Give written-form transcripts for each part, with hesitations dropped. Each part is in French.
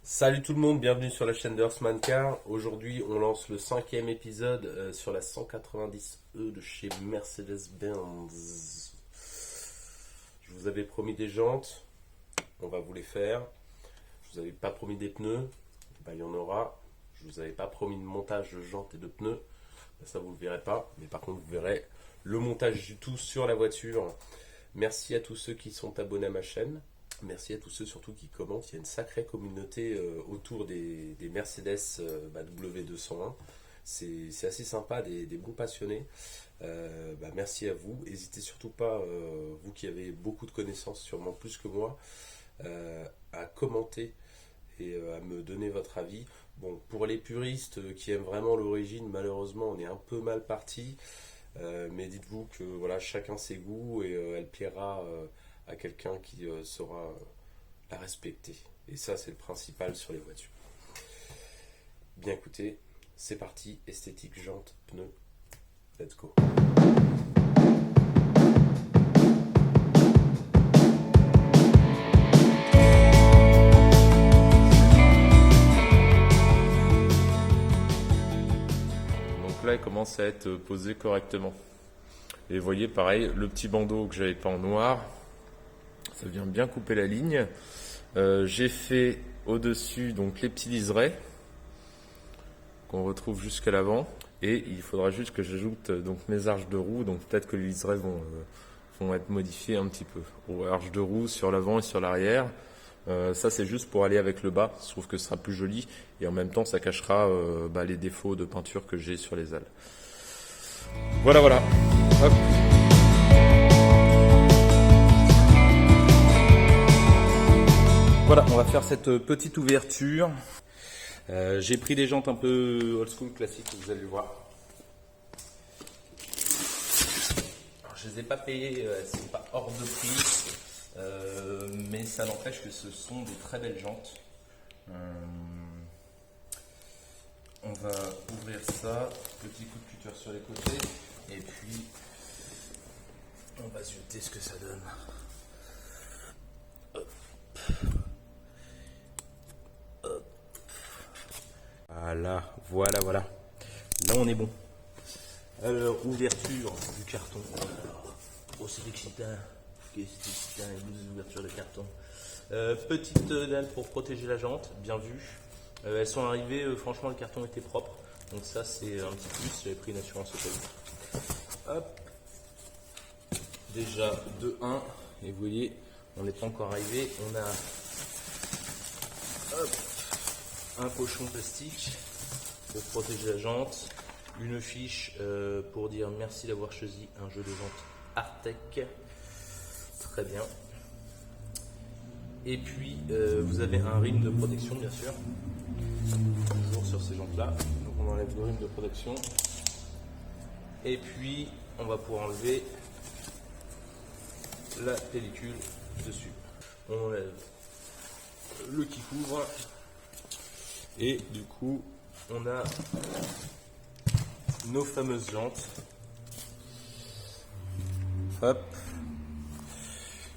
Salut tout le monde, bienvenue sur la chaîne de Horseman Car. Aujourd'hui on lance le 5e épisode sur la 190E de chez Mercedes-Benz. Je vous avais promis des jantes, on va vous les faire. Je vous avais pas promis des pneus, il y en aura. Je vous avais pas promis de montage de jantes et de pneus, ça vous le verrez pas. Mais par contre vous verrez le montage du tout sur la voiture. Merci à tous ceux qui sont abonnés à ma chaîne. Merci à tous ceux surtout qui commentent. Il y a une sacrée communauté autour des Mercedes W201. C'est assez sympa, des bons passionnés. Merci à vous. N'hésitez surtout pas, vous qui avez beaucoup de connaissances, sûrement plus que moi, à commenter et à me donner votre avis. Bon, pour les puristes qui aiment vraiment l'origine, malheureusement, on est un peu mal parti. Mais dites-vous que voilà, chacun ses goûts et elle plaira à quelqu'un qui saura la respecter. Et ça, c'est le principal sur les voitures. Bien écoutez, c'est parti. Esthétique, jantes, pneus. Let's go. Donc là, il commence à être posé correctement. Et vous voyez, pareil, le petit bandeau que j'avais pas en noir, ça vient bien couper la ligne. J'ai fait au-dessus donc les petits liserés qu'on retrouve jusqu'à l'avant. Et il faudra juste que j'ajoute donc mes arches de roue. Donc peut-être que les liserés vont être modifiés un petit peu. Aux arches de roue sur l'avant et sur l'arrière. Ça c'est juste pour aller avec le bas. Je trouve que ce sera plus joli. Et en même temps ça cachera les défauts de peinture que j'ai sur les ailes. Voilà. Hop. Voilà, on va faire cette petite ouverture. J'ai pris des jantes un peu old school classiques, vous allez le voir. Alors, je ne les ai pas payées, elles ne sont pas hors de prix, mais ça n'empêche que ce sont des très belles jantes. On va ouvrir ça, petit coup de cutter sur les côtés, et puis on va zioter ce que ça donne. Voilà. Là on est bon. Alors, ouverture du carton. C'est excitant. Qu'est-ce que c'est excitant, une ouverture de carton. Petite dalle pour protéger la jante, bien vu. Elles sont arrivées, franchement le carton était propre. Donc ça c'est un petit plus, j'avais pris une assurance au cas où. Hop. Déjà de 1. Et vous voyez, on n'est pas encore arrivé. On a un pochon plastique pour protéger la jante, une fiche pour dire merci d'avoir choisi un jeu de jante Artec, très bien. Et puis vous avez un rim de protection bien sûr, toujours sur ces jantes là. Donc on enlève le rim de protection et puis on va pouvoir enlever la pellicule dessus. On enlève le qui couvre. Et du coup, on a nos fameuses jantes. Hop.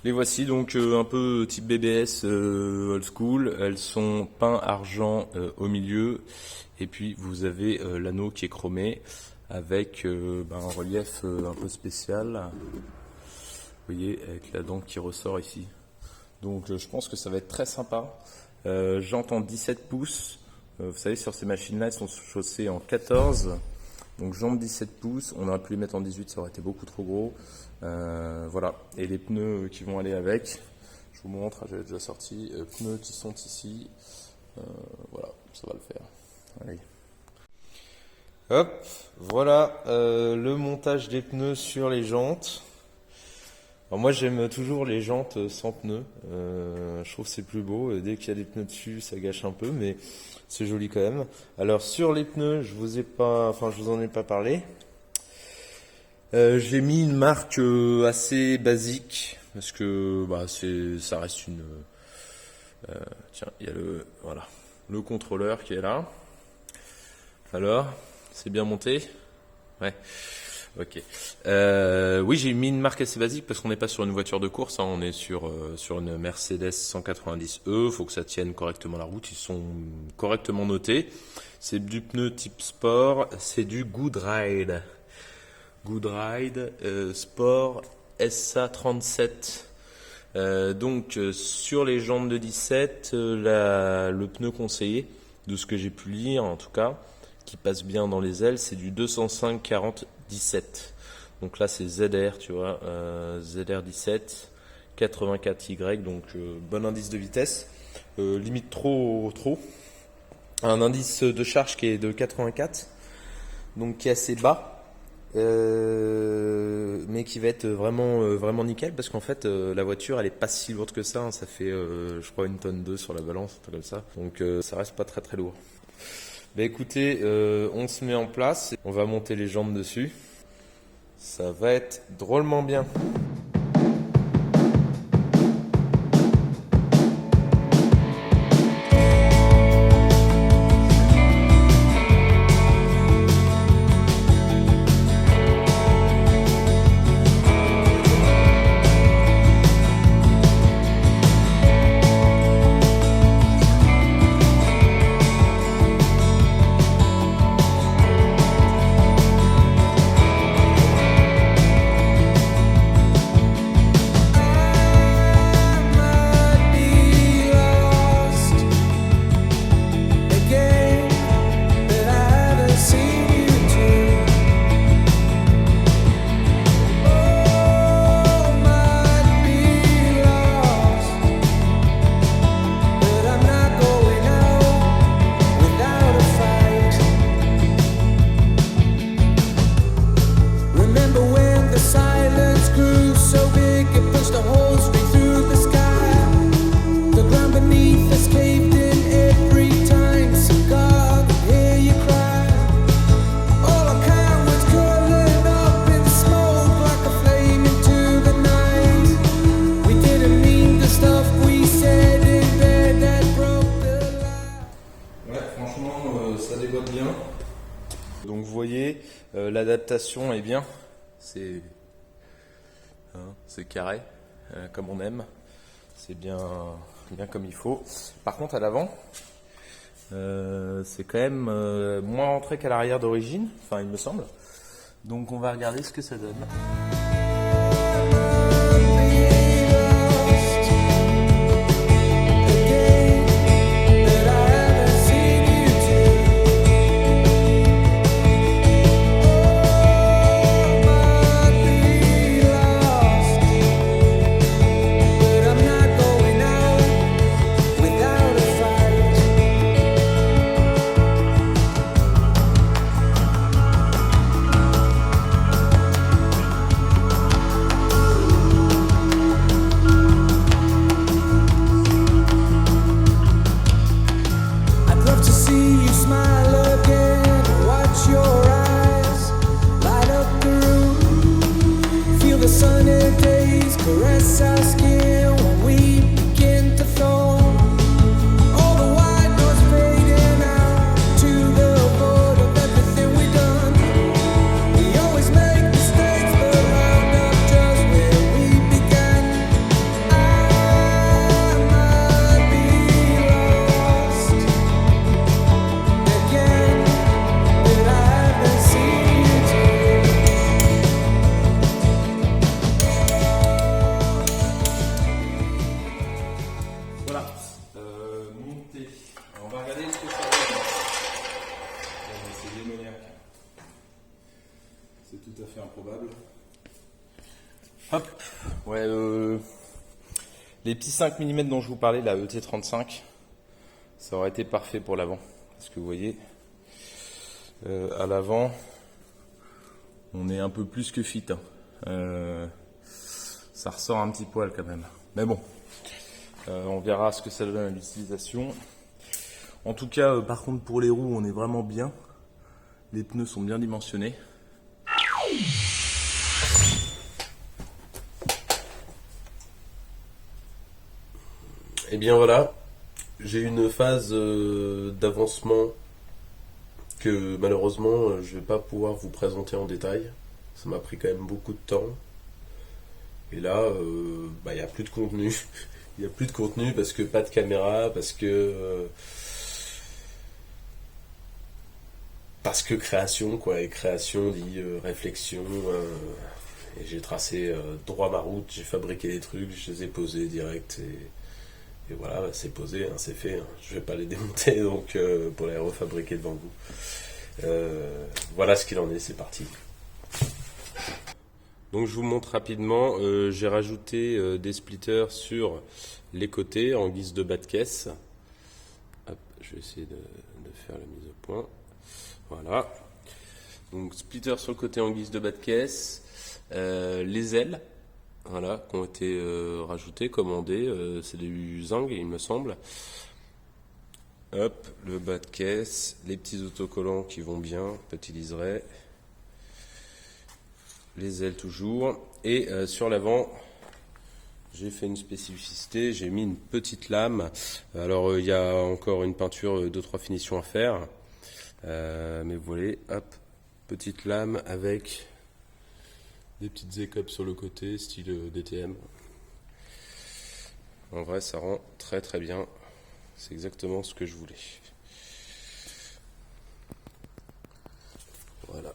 Les voici donc un peu type BBS old school. Elles sont peint argent au milieu. Et puis vous avez l'anneau qui est chromé avec un relief un peu spécial. Vous voyez, avec la dent qui ressort ici. Donc je pense que ça va être très sympa. Jantes en 17 pouces. Vous savez, sur ces machines-là, elles sont chaussées en 14. Donc jambes 17 pouces. On aurait pu les mettre en 18, ça aurait été beaucoup trop gros. Voilà. Et les pneus qui vont aller avec. Je vous montre, j'avais déjà sorti. Pneus qui sont ici. Voilà, ça va le faire. Allez. Hop, voilà le montage des pneus sur les jantes. Alors moi j'aime toujours les jantes sans pneus, je trouve que c'est plus beau, dès qu'il y a des pneus dessus ça gâche un peu, mais c'est joli quand même. Alors sur les pneus, je vous en ai pas parlé. J'ai mis une marque assez basique, parce que ça reste Tiens, il y a le contrôleur qui est là. Alors, c'est bien monté? Ouais. Ok. Oui, j'ai mis une marque assez basique parce qu'on n'est pas sur une voiture de course, hein, on est sur une Mercedes 190E. Faut que ça tienne correctement la route. Ils sont correctement notés. C'est du pneu type sport. C'est du Goodride. Goodride Sport SA37. Donc sur les jantes de 17, le pneu conseillé, de ce que j'ai pu lire en tout cas, qui passe bien dans les ailes, c'est du 205-40-17. Donc là c'est ZR, tu vois, ZR17, 84Y, donc bon indice de vitesse, limite trop. Un indice de charge qui est de 84, donc qui est assez bas. Mais qui va être vraiment nickel parce qu'en fait la voiture elle est pas si lourde que ça, hein. Ça fait je crois 1,2 tonne sur la balance, un truc comme ça, donc ça reste pas très lourd. Bah écoutez, on se met en place, on va monter les jambes dessus, ça va être drôlement bien. Donc vous voyez, l'adaptation est bien, c'est carré, comme on aime, c'est bien comme il faut. Par contre à l'avant, c'est quand même moins rentré qu'à l'arrière d'origine, enfin il me semble. Donc on va regarder ce que ça donne. Tout à fait improbable. Hop, ouais, les petits 5 mm dont je vous parlais, la ET35, ça aurait été parfait pour l'avant. Parce que vous voyez, à l'avant, on est un peu plus que fit, hein. Ça ressort un petit poil quand même. Mais bon, on verra ce que ça donne à l'utilisation. En tout cas, par contre, pour les roues, on est vraiment bien. Les pneus sont bien dimensionnés. Et bien voilà, J'ai eu une phase d'avancement que malheureusement je vais pas pouvoir vous présenter en détail. Ça m'a pris quand même beaucoup de temps. Et là, il n'y a plus de contenu. Il n'y a plus de contenu parce que pas de caméra, parce que création, quoi. Et création dit réflexion. Et j'ai tracé droit ma route, j'ai fabriqué des trucs, je les ai posés direct. Et voilà, c'est posé, hein, c'est fait. Hein. Je vais pas les démonter donc pour les refabriquer devant vous. Voilà ce qu'il en est, c'est parti. Donc je vous montre rapidement, j'ai rajouté des splitters sur les côtés en guise de bas de caisse. Hop, je vais essayer de faire la mise au point. Voilà. Donc splitter sur le côté en guise de bas de caisse. Les ailes, voilà, qui ont été rajoutées, commandées. C'est du zinc, il me semble. Hop, le bas de caisse, les petits autocollants qui vont bien, utiliserai. Les ailes toujours. Et sur l'avant, j'ai fait une spécificité, j'ai mis une petite lame. Alors il y a encore une peinture, 2-3 finitions à faire. Mais vous voyez, hop, petite lame avec des petites écopes sur le côté, style DTM. En vrai, ça rend très très bien. C'est exactement ce que je voulais. Voilà.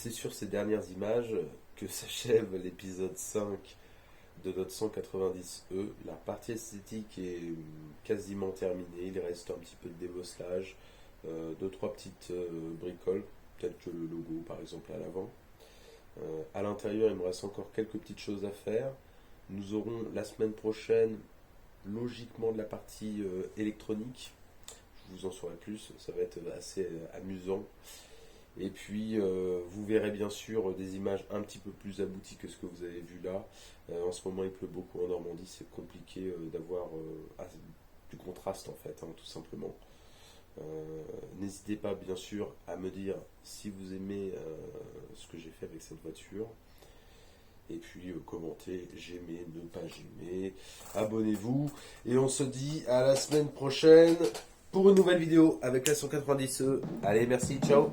C'est sur ces dernières images que s'achève l'épisode 5 de notre 190E. La partie esthétique est quasiment terminée. Il reste un petit peu de débosselage, 2-3 petites bricoles, peut-être que le logo par exemple à l'avant. À l'intérieur, il me reste encore quelques petites choses à faire. Nous aurons la semaine prochaine logiquement de la partie électronique. Je vous en saurai plus, ça va être assez amusant. Et puis vous verrez bien sûr des images un petit peu plus abouties que ce que vous avez vu là. En ce moment il pleut beaucoup en Normandie, c'est compliqué d'avoir du contraste en fait, hein, tout simplement. N'hésitez pas bien sûr à me dire si vous aimez ce que j'ai fait avec cette voiture. Et puis commentez, j'aimais, ne pas j'aimais, abonnez-vous. Et on se dit à la semaine prochaine pour une nouvelle vidéo avec la 190E. Allez, merci, ciao.